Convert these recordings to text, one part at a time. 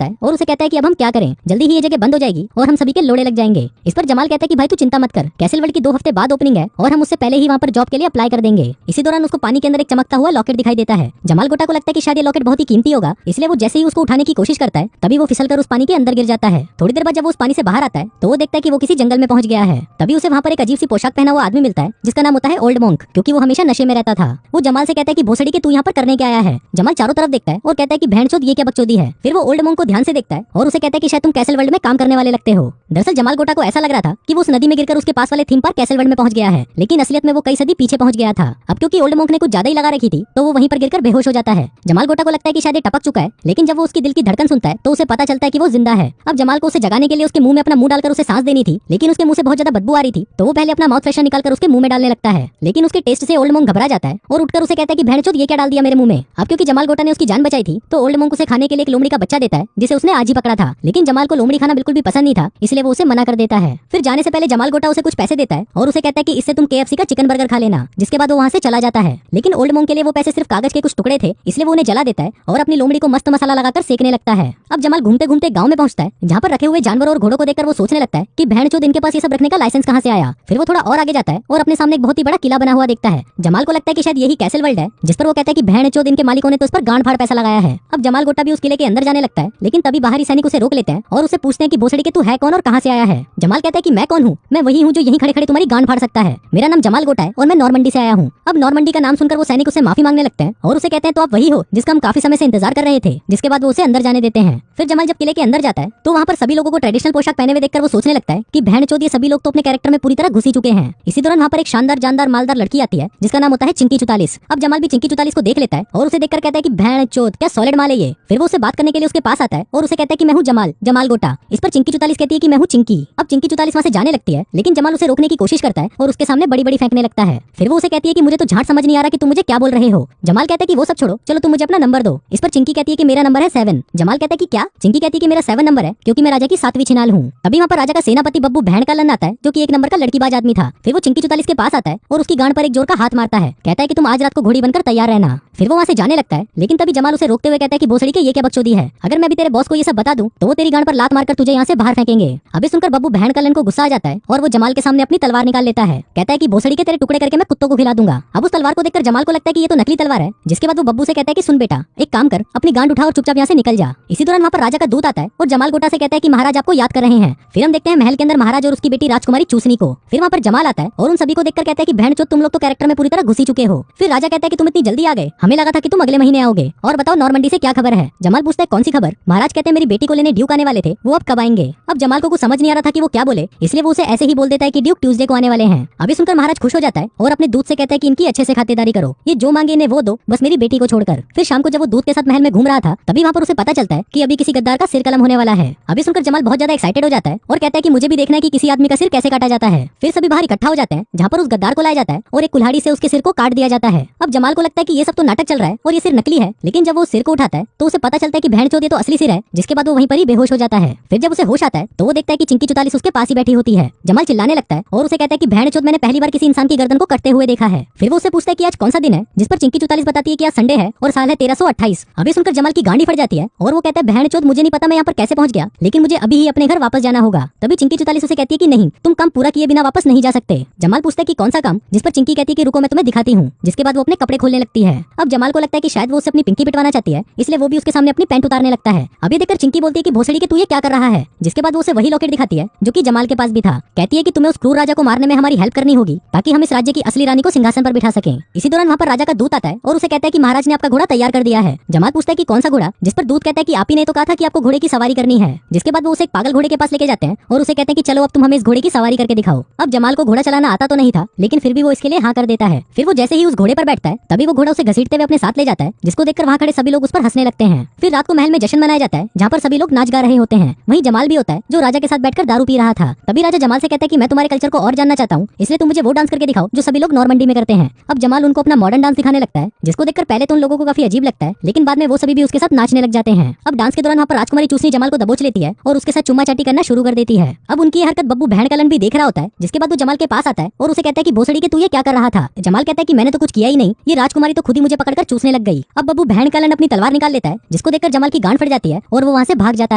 लगता है और उसे कहता है कि अब हम क्या करें, जल्दी ही ये जगह बंद हो जाएगी और हम सभी के लोड़े लग जाएंगे। इस पर जमाल कहता है कि भाई तू चिंता मत कर, कैसलवर्ल्ड की 2 हफ्ते बाद ओपनिंग है और हम उससे पहले ही वहाँ पर जॉब के लिए अप्लाई कर देंगे। इसी दौरान उसको पानी के अंदर एक चमकता हुआ लॉकेट दिखाई देता है। जमाल गोटा को लगता है कि शायद ये लॉकेट बहुत ही कीमती होगा, इसलिए वो जैसे ही उसको उठाने की कोशिश करता है तभी वो फिसलकर उस पानी के अंदर गिर जाता है। थोड़ी देर बाद जब वो उस पानी से बाहर आता है तो वो देखता है कि वो किसी जंगल में पहुंच गया है। तभी उसे वहाँ पर एक अजीब सी पोशाक पहना हुआ आदमी मिलता है जिसका नाम होता है ओल्ड मोंक, क्योंकि वो हमेशा नशे में रहता था। वो जमाल से कहता है कि भोसड़ी के तू यहाँ पर करने क्या आया है। जमाल चारों तरफ देखता है और कहता है कि भेड़चोद ये क्या बकचोदी है। फिर वो ओल्ड मोंक को ध्यान से देखता है और उसे कहता है कि शायद तुम कैसलवर्ल्ड में काम करने वाले लगते हो। दरअसल जमाल गोटा को ऐसा लग रहा था कि वो उस नदी में गिरकर उसके पास वाले थीम पार्क कैसलवर्ल्ड में पहुंच गया है, लेकिन असलियत में वो कई सदी पीछे पहुंच गया था। अब क्योंकि ओल्ड मोंक ने कुछ ज्यादा ही लगा रखी थी तो वो वहीं पर गिरकर बेहोश हो जाता है। जमाल गोटा को लगता है कि शायद ये टपक चुका है, लेकिन जब वो उसकी दिल की धड़कन सुनता है तो उसे पता चलता है कि वो जिंदा है। अब जमाल को उसे जगाने के लिए उसके मुंह में अपना मुंह डालकर उसे सांस देनी थी, लेकिन उसके मुंह से बहुत ज्यादा बदबू आ रही थी, तो वो पहले अपना माउथ फ्रेशनर निकालकर उसके मुंह में डालने लगता है। लेकिन उसके टेस्ट से ओल्ड मोंक घबरा जाता है और उठकर उसे कहता है कि भेड़चोद ये क्या डाल दिया मेरे मुंह में। अब क्योंकि जमाल गोटा ने उसकी जान बचाई थी तो ओल्ड मोंक उसे खाने के लिए एक लोमड़ी का बच्चा देता है जिसे उसने आज ही पकड़ा था, लेकिन जमाल को लोमड़ी खाना बिल्कुल भी पसंद नहीं था, इसलिए वो उसे मना कर देता है। फिर जाने से पहले जमाल गोटा उसे कुछ पैसे देता है और उसे कहता है कि इससे तुम KFC का चिकन बर्गर खा लेना, जिसके बाद वो वहाँ से चला जाता है। लेकिन ओल्ड मोंक के लिए वो पैसे सिर्फ कागज के कुछ टुकड़े थे, इसलिए वो उन्हें जला देता है और अपनी लोमड़ी को मस्त मसाला लगाकर सेकने लगता है। अब जमाल घूमते घूमते गाँव में पहुंचता है जहाँ पर रखे हुए जानवरों और घोड़ों को देखकर वो सोचने लगता है कि भेड़चोद इनके पास ये सब रखने का लाइसेंस कहाँ से आया। फिर वो थोड़ा और आगे जाता है और अपने सामने एक बहुत ही बड़ा किला बना हुआ देखता है। जमाल को लगता है कि शायद यही कैसलवर्ल्ड है, जिस पर वो कहता है कि भेड़चोद इनके मालिकों ने तो उस पर गांड फाड़ पैसा लगाया है। अब जमाल गोटा भी उस किले के अंदर जाने लगता है, लेकिन तभी बाहरी सैनिक उसे रोक लेते हैं और उसे पूछते हैं कि भोसड़ी के तू है कौन और कहाँ से आया है। जमाल कहता है कि मैं कौन हूँ, मैं वही हूँ जो यहीं खड़े खड़े तुम्हारी गांड फाड़ सकता है। मेरा नाम जमाल गोटा है और मैं नॉर्मंडी से आया हूँ। अब नॉर्मंडी का नाम सुनकर वो सैनिक उससे माफी मांगने लगते हैं और उसे कहते हैं तो आप वही हो जिसका हम काफी समय से इंतजार कर रहे थे, जिसके बाद वो उसे अंदर जाने देते हैं। फिर जमाल जब किले के अंदर जाता है तो वहाँ पर सभी लोगों को ट्रेडिशनल पोशाक पहने हुए देखकर वो सोचने लगता है कि भेड़चोद ये सभी लोग तो अपने कैरेक्टर में पूरी तरह घुसी चुके हैं। इसी दौरान वहाँ पर एक शानदार जानदार मालदार लड़की आती है जिसका नाम होता है चिंकी 44। अब जमाल भी चिंकी 44 को देख लेता है और उसे देखकर कहता है कि भेड़चोद क्या सॉलिड माल है ये। फिर वो उसे बात करने के लिए उसके पास आता है और उसे कहता है कि मैं हूँ जमाल गोटा। इस पर चिंकी 44 कहती है कि मैं हूँ चिंकी। अब चिंकी 44 वहाँ से जाने लगती है, लेकिन जमाल उसे रोकने की कोशिश करता है और उसके सामने बड़ी बड़ी फेंकने लगता है। फिर वो उसे कहती है कि मुझे तो झाट समझ नहीं आ रहा कि तुम मुझे क्या बोल रहे हो। जमाल कहता है कि वो सब छोड़ो, चलो तुम मुझे अपना नंबर दो। इस पर चिंकी कहती है कि मेरा नंबर है 7। जमाल कहता है कि क्या? चिंकी कहती है कि मेरा 7 नंबर है क्योंकि मैं राजा की 7वीं छिनाल हूँ। अभी वहाँ पर राजा का सेनापति बब्बू भेड़ का लन आता है जो कि 1 नंबर का लड़कीबाज आदमी था। फिर वो चिंकी 44 के पास आता है और उसकी गांड पर एक जोर का हाथ मारता है, कहता है कि तुम आज रात को घोड़ी बनकर तैयार रहना। फिर वो वहाँ से जाने लगता है, लेकिन तभी जमाल उसे रोकते हुए कहता है कि भोसड़ी के ये क्या बकचोदी है, अगर मैं भी तेरे बॉस को ये सब बता दूं तो वो तेरी गांड पर लात मारकर तुझे यहाँ से बाहर फेंकेंगे। अभी सुनकर बब्बू भेड़ का लन को गुस्सा आ जाता है और वो जमाल के सामने अपनी तलवार निकाल लेता है, कहता है कि भोसड़ी के तेरे टुकड़े करके मैं कुत्तों को खिला दूंगा। अब उस तलवार को देखकर जमाल को लगता है कि ये तो नकली तलवार है, जिसके बाद वो बब्बू से कहता है कि सुन बेटा, एक काम कर, अपनी गांड उठा और चुपचाप यहाँ से निकल जा। इसी दौरान वहाँ पर राजा का दूत आता है और जमाल गोटा से कहता है कि महाराज आपको याद कर रहे हैं। फिर हम देखते हैं महल के अंदर महाराज और उसकी बेटी राजकुमारी चूसनी को। फिर वहाँ पर जमाल आता है और उन सभी को देखकर कहता है कि भेड़चोद तुम लोग तो कैरेक्टर में पूरी तरह घुसी चुके हो। फिर राजा कहता है कि तुम इतनी जल्दी आ गए, हमें लगा था कि तुम अगले महीने आओगे, और बताओ नॉर्मंडी से क्या खबर है। जमाल पूछता है कौन सी खबर। महाराज कहते हैं मेरी बेटी को लेने ड्यूक आने वाले थे, वो अब कब आएंगे। अब जमाल को कुछ समझ नहीं आ रहा था कि वो क्या बोले, इसलिए वो उसे ऐसे ही बोल देता है कि ड्यूक ट्यूसडे को आने वाले हैं। अभी सुनकर महाराज खुश हो जाता है और अपने दूध से कहता है कि इनकी अच्छे से खातिरदारी करो, ये जो मांगे इन्हें वो दो, बस मेरी बेटी को छोड़कर। फिर शाम को जब वो दूध के साथ महल में घूम रहा था तभी वहाँ पर उसे पता चलता है कि अभी किसी गद्दार का सिर कलम होने वाला है। अभी सुनकर जमाल बहुत ज्यादा एक्साइटेड हो जाता है और कहता है कि मुझे भी देखना है कि किसी आदमी का सिर कैसे काटा जाता है। फिर सभी बाहर इकट्ठा हो जाते हैं जहाँ पर उस गद्दार को लाया जाता है और एक कुल्हाड़ी से उसके सिर को काट दिया जाता है। अब जमाल को लगता है कि ये सब तो नाटक चल रहा है और ये सिर नकली है, लेकिन जब वो सिर को उठाता है तो उसे पता चलता है कि भेड़चोद ये तो असली सिर है, जिसके बाद वो वहीं पर ही बेहोश हो जाता है। फिर जब उसे होश आता है तो वो देखता है कि चिंकी 44 उसके पास ही बैठी होती है। जमाल चिल्लाने लगता है और उसे कहता है कि भेड़चोद मैंने पहली बार किसी इंसान की गर्दन को कटते हुए देखा है। फिर वो उससे पूछता है कि आज कौन सा दिन है, जिस पर चिंकी 44 बताती है कि आज संडे है और साल है 1328। अभी सुनकर जमाल की गांडी फट जाती है और वो कहता है भेड़चोद मुझे नहीं पता मैं यहाँ पर कैसे पहुंच गया, लेकिन मुझे अभी ही अपने घर वापस जाना होगा। तभी चिंकी 44 उसे कहती है कि नहीं, तुम काम पूरा किए बिना वापस नहीं जा सकते। जमाल पूछता है कि कौन सा काम, जिस पर चिंकी कहती है कि रुको मैं तुम्हें दिखाती हूँ, जिसके बाद वो अपने कपड़े खोलने लगती है। अब जमाल को लगता है कि शायद वो उससे अपनी पिंकी पिटवाना चाहती है, इसलिए वो भी उसके सामने अपनी पैंट उतारने लगता है। अभी देखकर चिंकी बोलती है कि भोसड़ी के तू ये क्या कर रहा है, जिसके बाद वो उसे वही लॉकेट दिखाती है जो कि जमाल के पास भी था। कहती है कि तुम्हें उस क्रूर राजा को मारने में हमारी हेल्प करनी होगी ताकि हम इस राज्य की असली रानी को सिंहासन पर बिठा सकें। इसी दौरान वहाँ पर राजा का दूत आता है और उसे कहता है कि महाराज ने आपका घोड़ा तैयार कर दिया है। जमाल पूछता है कि कौन सा घोड़ा, जिस पर दूत कहता है कि आप ही ने तो कहा था कि आपको घोड़े की सवारी करनी है। जिसके बाद वो उसे एक पागल घोड़े के पास लेके जाते हैं और उसे कहते हैं कि चलो अब तुम हमें इस घोड़े की सवारी करके दिखाओ। अब जमाल को घोड़ा चलाना आता तो नहीं था, लेकिन फिर भी वो इसके लिए हाँ कर देता है। फिर वो जैसे ही उस घोड़े पर बैठता है तभी वो घोड़ा उसे घसीटते हुए अपने साथ ले जाता है, जिसको देखकर वहाँ खड़े सभी लोग उस पर हंसने लगते हैं। फिर रात को महल में जश्न मनाया जाता है जहाँ पर सभी लोग नाच गा रहे होते हैं। वहीं जमाल भी होता है जो राजा के साथ बैठकर दारू पी रहा था। तभी राजा जमाल से कहता है कि मैं तुम्हारे कल्चर को और जानना चाहता हूँ, इसलिए तुम मुझे वो डांस करके दिखाओ जो सभी लोग नॉर्मंडी में करते हैं। अब जमाल उनको अपना मॉडर्न डांस दिखाने लगता है, जिसको देखकर पहले तो उन लोगों को काफी अजीब लगता है, लेकिन बाद में वो सभी भी उसके साथ नाचने लग जाते हैं। अब डांस के दौरान वहाँ पर राजकुमारी चूसनी जमाल को दबोच लेती है और उसके साथ चुम्मा चाटी करना शुरू कर देती है। अब उनकी हरकत बब्बू भैंड कलन भी देख रहा होता है, जिसके बाद वो जमाल के पास आता है और उसे कहता है कि भोसड़ी के तू ये क्या कर रहा था। जमाल कहता है कि मैंने तो कुछ किया ही नहीं, ये राजकुमारी तो खुद ही मुझे पकड़कर चूसने लग गई। अब बब्बू भैंड कलन अपनी तलवार निकाल लेता है, जिसको देखकर जमाल की गांड फट जाती है और वो वहाँ से भाग जाता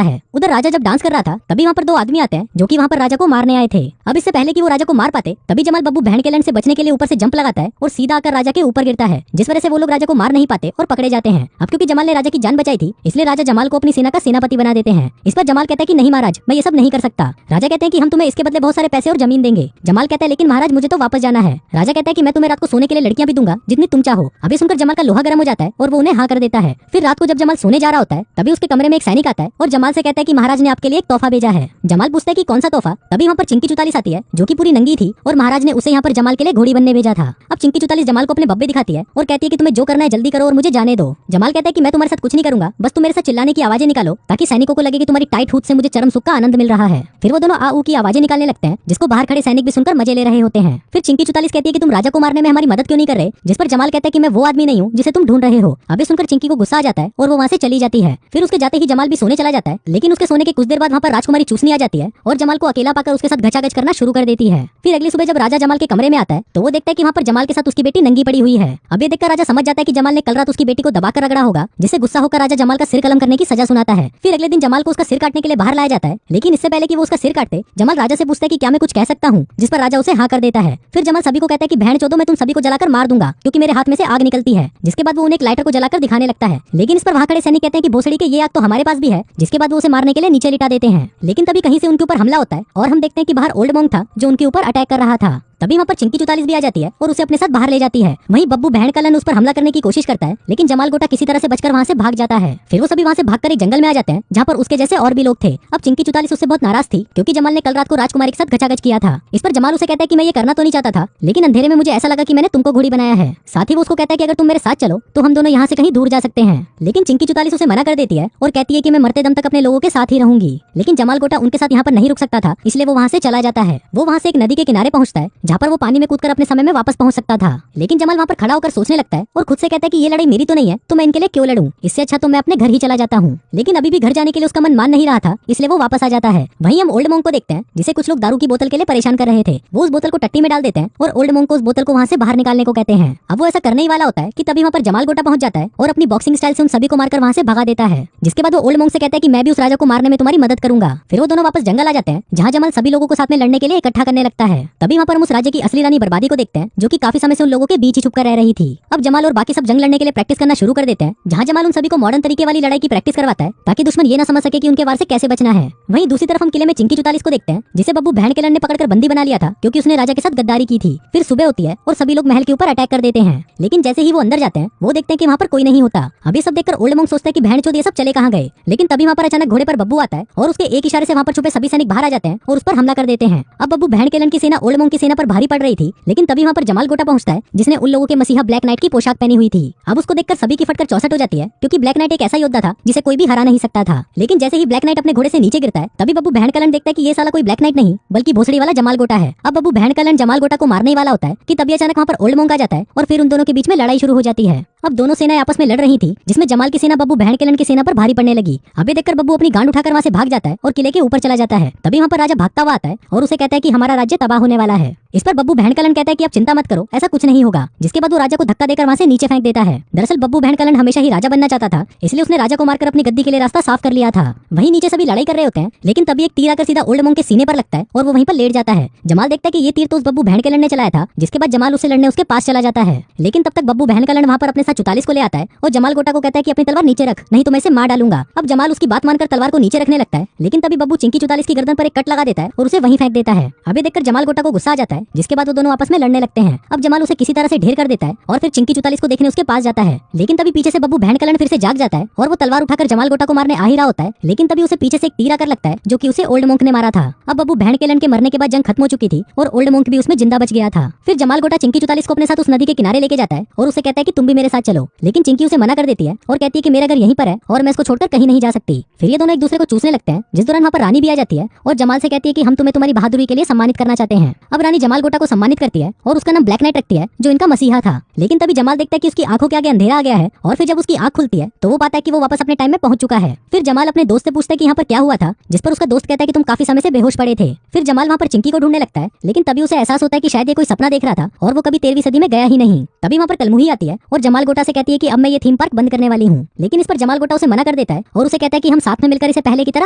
है। उधर राजा जब डांस कर रहा था तभी वहाँ पर दो आदमी आते हैं जो कि वहाँ पर राजा को मारने आए थे। अब इससे पहले कि वो राजा को मार पाते तभी जमाल बब्बू भैंड कलन से बचने के लिए ऊपर से जंप लगाता है और सीधा आकर राजा के ऊपर गिरता है, जिस वजह से वो लोग राजा को मार नहीं पाते और पकड़े जाते हैं। अब क्योंकि जमाल ने राजा की जान बचाई थी, इसलिए राजा जमाल को अपनी सेना का सेनापति बना देते हैं। इस पर जमाल कहता है कि नहीं महाराज, मैं ये सब नहीं कर सकता। राजा कहते हैं कि हम तुम्हें इसके बदले बहुत सारे पैसे और जमीन देंगे। जमाल कहता है लेकिन महाराज मुझे तो वापस जाना है। राजा कहता है कि मैं तुम्हें रात को सोने के लिए लड़कियां भी दूंगा जितनी तुम चाहो। अभी सुनकर जमाल का लोहा गर्म हो जाता है और वो उन्हें हाँ कर देता है। फिर रात को जब जमाल सोने जा रहा होता है तभी उसके कमरे में एक सैनिक आता है और जमाल से कहता है कि महाराज ने आपके लिए एक तोहफा भेजा है। जमाल पूछता है कि कौन सा तोहफा। तभी वहाँ पर चिंकी चुतालिस आती है जो कि पूरी नंगी थी और महाराज ने उसे यहाँ पर जमाल के लिए घोड़ी बनने भेजा था। अब चिंकी चुतालिस जमाल को अपने बब्बे दिखाती है और कहती है कि तुम्हें जो करना है जल्दी करो और मुझे जाने दो। जमाल कहता है कि मैं तुम्हारे साथ कुछ नहीं करूंगा, बस तुम मेरे साथ चिल्लाने की आवाजें निकालो ताकि सैनिकों को लगे कि तुम्हारी टाइट हुड से मुझे चरम सुख का आनंद मिल रहा है। फिर वो दोनों आ ऊ की आवाजें निकालने लगते हैं, जिसको बाहर खड़े सैनिक भी सुनकर मजे ले रहे होते हैं। फिर चिंकी चुतालिस कहती है कि तुम राजा को मारने में हमारी मदद क्यों नहीं कर रहे, जिस पर जमाल कहता है कि मैं वो आदमी नहीं हूँ जिसे तुम ढूंढ रहे हो। अभी सुनकर चिंकी को गुस्सा आ जाता है और वो वहाँ से चली जाती है। फिर उसके जाते ही जमाल भी सोने चला जाता है, लेकिन उसके सोने के कुछ देर बाद वहाँ पर राजकुमारी चूसनी आ जाती है और जमाल को अकेला पाकर उसके साथ घचाघच करना शुरू कर देती है। फिर अगली सुबह जब राजा जमाल के कमरे में आता है तो वो देखता है कि वहाँ पर जमाल के साथ उसकी बेटी नंगी पड़ी हुई है। अब ये देखकर राजा समझ जाता है कि जमाल ने कल रात उसकी बेटी को दबाकर रगड़ा होगा, जिससे गुस्सा होकर राजा जमाल का सिर कलम करने की सजा सुनाता है। फिर अगले दिन जमाल को उसका सिर काटने के लिए बाहर लाया जाता है, लेकिन इससे पहले कि वो उसका सिर काटते जमाल राजा से पूछता है कि क्या मैं कुछ कह सकता हूँ, जिस पर राजा उसे हाँ कर देता है। फिर जमाल सभी को कहता है कि बहन चोदो मैं तुम सभी को जलाकर मार दूंगा क्योंकि मेरे हाथ में से आग निकलती है। जिसके बाद वो उन्हें एक लाइटर को जलाकर दिखाने लगता है, लेकिन इस पर वहाँ खड़े सैनिक कहते हैं कि भोसड़ी के ये आग तो हमारे पास भी है। जिसके बाद वो उसे मारने के लिए नीचे लिटा देते हैं, लेकिन तभी कहीं से उनके ऊपर हमला होता है और हम देखते हैं कि बाहर ओल्ड मॉन्क था जो उनके ऊपर अटैक कर रहा था। तभी वहाँ पर चिंकी चुतालिस भी आ जाती है और उसे अपने साथ बाहर ले जाती है। वहीं बब्बू भैंड कलन उस पर हमला करने की कोशिश करता है, लेकिन जमाल गोटा किसी तरह से बचकर वहाँ से भाग जाता है। फिर वो सभी वहाँ से भागकर एक जंगल में आ जाते हैं जहाँ पर उसके जैसे और भी लोग थे। अब चिंकी चुतालिस उससे बहुत नाराज थी क्योंकि जमाल ने कल रात को राजकुमारी के साथ घचाघच किया था। इस पर जमाल उसे कहता है कि मैं ये करना तो नहीं चाहता था, लेकिन अंधेरे में मुझे ऐसा लगा कि मैंने तुमको घोड़ी बनाया है। साथ ही वो उसको कहता है कि अगर तुम मेरे साथ चलो तो हम दोनों यहाँ से कहीं दूर जा सकते हैं, लेकिन चिंकी चुतालिस उसे मना कर देती है और कहती है कि मैं मरते दम तक अपने लोगों के साथ ही रहूंगी। लेकिन जमाल गोटा उनके साथ यहाँ पर नहीं रुक सकता था, इसलिए वो वहाँ से चला जाता है। वो वहाँ से एक नदी के किनारे पहुँचता है जहाँ पर वो पानी में कूदकर अपने समय में वापस पहुंच सकता था, लेकिन जमाल वहाँ पर खड़ा होकर सोचने लगता है और खुद से कहता है कि ये लड़ाई मेरी तो नहीं है तो मैं इनके लिए क्यों लड़ूं, इससे अच्छा तो मैं अपने घर ही चला जाता हूँ। लेकिन अभी भी घर जाने के लिए उसका मन मान नहीं रहा था, इसलिए वो वापस आ जाता है। वहीं हम ओल्ड मॉन्क को देखते हैं जिसे कुछ लोग दारू की बोतल के लिए परेशान कर रहे थे। वो उस बोतल को टट्टी में डाल देते हैं और ओल्ड मॉन्क को उस बोतल को वहाँ से बाहर निकालने को कहते हैं। अब वो ऐसा करने ही वाला होता है कि तभी वहाँ पर जमाल गोटा पहुंच जाता है और अपनी बॉक्सिंग स्टाइल से उन सभी को मारकर वहाँ से भगा देता है। जिसके बाद वो ओल्ड मॉन्क से कहता है कि मैं भी उस राजा को मारने में तुम्हारी मदद करूंगा। फिर वो दोनों वापस जंगल आ जाते हैं जहाँ जमाल सभी लोगों को साथ में लड़ने के लिए इकट्ठा करने लगता है। तभी वहाँ पर हम उस राज्य की असली रानी बर्बादी को देखते हैं जो कि काफी समय से उन लोगों के बीच ही छुप कर रह रही थी। अब जमाल और बाकी सब जंग लड़ने के लिए प्रैक्टिस करना शुरू कर देते हैं, जहाँ जमाल उन सभी को मॉडर्न तरीके वाली लड़ाई की प्रैक्टिस करवाता है ताकि दुश्मन ये ना समझ सके कि उनके वार से कैसे बचना है। वहीं दूसरी तरफ हम किले में चिंकी चुतालिस को देखते हैं जिसे बब्बू भैंड कलन ने पकड़कर बंदी बना लिया था क्योंकि उसने राजा के साथ गद्दारी की थी। फिर सुबह होती है और सभी लोग महल के ऊपर अटैक कर देते हैं, लेकिन जैसे ही वो अंदर जाते हैं वो देखते हैं कि वहाँ पर कोई नहीं होता। अभी सब देखकर ओल्ड मॉन्क सोचता है कि बहन चोद ये सब चले कहाँ गए, लेकिन तभी वहाँ पर अचानक घोड़े पर बब्बू आता है और उसके एक इशारे से वहाँ पर छुपे सभी सैनिक बाहर आ जाते हैं और उस पर हमला कर देते हैं। अब बब्बू भैंड कलन की सेना ओल्ड मॉन्क की सेना पर भारी पड़ रही थी, लेकिन तभी वहाँ पर जमाल गोटा पहुंचता है जिसने उन लोगों के मसीहा ब्लैक नाइट की पोशाक पहनी हुई थी। अब उसको देखकर सभी की फटकर चौसठ हो जाती है क्योंकि ब्लैक नाइट एक ऐसा योद्धा था जिसे कोई भी हरा नहीं सकता था। लेकिन जैसे ही ब्लैक नाइट अपने घोड़े से नीचे गिरता है तभी बब्बू भैंड कलन देखता है कि ये साला कोई ब्लैक नाइट नहीं बल्कि भोसड़ी वाला जमाल गोटा है। अब बब्बू भैंड कलन जमाल गोटा को मारने ही वाला होता है कि तभी अचानक वहाँ पर ओल्ड मॉन्क आ जाता है और फिर उन दोनों के बीच में लड़ाई शुरू हो जाती है। अब दोनों सेनाएं आपस में लड़ रही थी जिसमें जमाल की सेना बब्बू भैंड कलन की सेना पर भारी पड़ने लगी। अब ये देखकर बब्बू अपनी गांड उठाकर वहाँ से भाग जाता है और किले के ऊपर चला जाता है। तभी वहाँ पर राजा भागता हुआ आता है और उसे कहता है कि हमारा राज्य तबाह होने वाला है। इस पर बब्बू भैंड कलन कहता है कि आप चिंता मत करो, ऐसा कुछ नहीं होगा। जिसके बाद वो राजा को धक्का देकर वहाँ से नीचे फेंक देता है। दरअसल बब्बू भैंड कलन हमेशा ही राजा बनना चाहता था, इसलिए उसने राजा को मारकर अपनी गद्दी के लिए रास्ता साफ कर लिया था। वहीं नीचे सभी लड़ाई कर रहे होते हैं, लेकिन तभी एक तीर आकर सीधा ओल्ड मॉन्क के सीने पर लगता है और वो वहीं पर लेट जाता है। जमाल देखता है कि ये तीर तो उस बब्बू भैंड कलन ने चलाया था। जिसके बाद जमाल उससे लड़ने उसके पास चला जाता है, लेकिन तब तक बब्बू भैंड कलन वहाँ पर अपने साथ 44 को ले आता है और जमाल गोटा को कहता है कि अपनी तलवार नीचे रख, नहीं तो मैं इसे मार डालूंगा। अब जमाल उसकी बात मानकर तलवार को नीचे रखने लगता है, लेकिन तभी बब्बू चिंकी 44 की गर्दन पर एक कट लगा देता है और उसे वहीं फेंक देता है। अभी देखकर जमाल गोटा को गुस्सा आ जाता है, जिसके बाद वो दोनों आपस में लड़ने लगते हैं। अब जमाल उसे किसी तरह से ढेर कर देता है और फिर चिंकी 44 को देखने उसके पास जाता है, लेकिन तभी पीछे से बब्बू भैंड कलन फिर से जाग जाता है और वो तलवार उठाकर जमाल गोटा को मारने आ ही रहा होता है, लेकिन तभी उसे पीछे से एक तीर आकर लगता है जो कि उसे ओल्ड मॉन्क ने मारा था। अब बब्बू भैंड कलन के मरने के बाद जंग खत्म हो चुकी थी और ओल्ड मॉन्क भी उसमें जिंदा बच गया था। फिर जमाल गोटा चिंकी 44 को अपने साथ उस नदी के किनारे लेके जाता है और उसे कहता है कि तुम भी मेरे साथ चलो, लेकिन चिंकी उसे मना कर देती है और कहती है कि मेरा घर यहीं पर है और मैं इसको छोड़कर कहीं नहीं जा सकती। फिर ये दोनों एक दूसरे को चूसने लगते हैं, जिस दौरान वहाँ पर रानी भी आ जाती है और जमाल से कहती है कि हम तुम्हें तुम्हारी बहादुरी के लिए सम्मानित करना चाहते हैं। अब रानी जमाल गोटा को सम्मानित करती है और उसका नाम ब्लैक नाइट रखती है, जो इनका मसीहा था। लेकिन तभी जमाल देखता है कि उसकी आंखों के आगे अंधेरा आ गया है और फिर जब उसकी आंख खुलती है तो वो पाता है कि वो वापस अपने टाइम में पहुंच चुका है। फिर जमाल अपने दोस्त से पूछता है कि यहाँ पर क्या हुआ था, जिस पर उसका दोस्त कहता है कि तुम काफी समय से बेहोश पड़े थे। फिर जमाल वहाँ पर चिंकी को ढूंढने लगता है, लेकिन तभी उसे एहसास होता है कि शायद ये कोई सपना देख रहा था और वो कभी 13वीं सदी में गया ही नहीं। तभी वहाँ पर कलमुही आती है और जमाल गोटा से कहती है कि अब मैं ये थीम पार्क बंद करने वाली हूँ। लेकिन इस पर जमाल गोटा उसे मना कर देता है और उसे कहता है कि हम साथ में मिलकर इसे पहले की तरह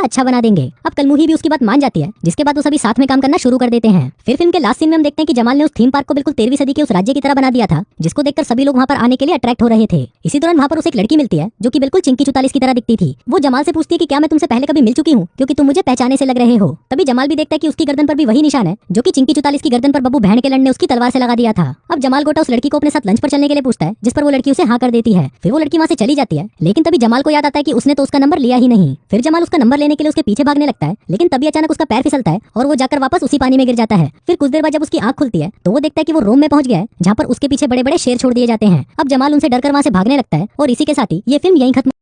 अच्छा बना देंगे। अब कलमुही भी उसकी बात मान जाती है, जिसके बाद वो सभी साथ में काम करना शुरू कर देते हैं। फिर फिल्म के लास्ट सीन में हम देखते हैं कि जमाल ने उस थीम पार्क को बिल्कुल 13वीं सदी के उस राज्य की तरह बना दिया था, जिसको देखकर सभी लोग वहाँ पर आने के लिए अट्रैक्ट हो रहे थे। इसी दौरान वहाँ पर उसे एक लड़की मिलती है जो कि बिल्कुल चिंकी 44 की तरह दिखती थी। वो जमाल से पूछती है कि क्या मैं तुमसे पहले कभी मिल चुकी हूँ, क्योंकि तुम मुझे पहचाने से लग रहे हो। तभी जमाल भी देखता है कि उसकी गर्दन पर भी वही निशान है जो कि चिंकी 44 की गर्दन पर बब्बू भैंड के लड़ ने उसकी तलवार से लगा दिया था। अब जमाल गोटा उस लड़की को अपने साथ लंच पर चलने के लिए पूछता है, जिस पर वो लड़की उसे हाँ कर देती है। फिर वो लड़की वहाँ से चली जाती है, लेकिन तभी जमाल को याद आता है कि उसने तो उसका नंबर लिया ही नहीं। फिर जमाल उसका नंबर लेने के लिए उसके पीछे भागने लगता है, लेकिन तभी अचानक उसका पैर फिसलता है और वो जाकर वापस उसी पानी में गिर जाता है। फिर कुछ देर बाद जब उसकी आंख खुलती है तो वो देखता है कि वो रोम में पहुंच गया है, जहाँ पर उसके पीछे बड़े बड़े शेर छोड़ दिए जाते हैं। अब जमाल उनसे डरकर वहाँ से भागने लगता है और इसी के साथ ही ये फिल्म यहीं खत्म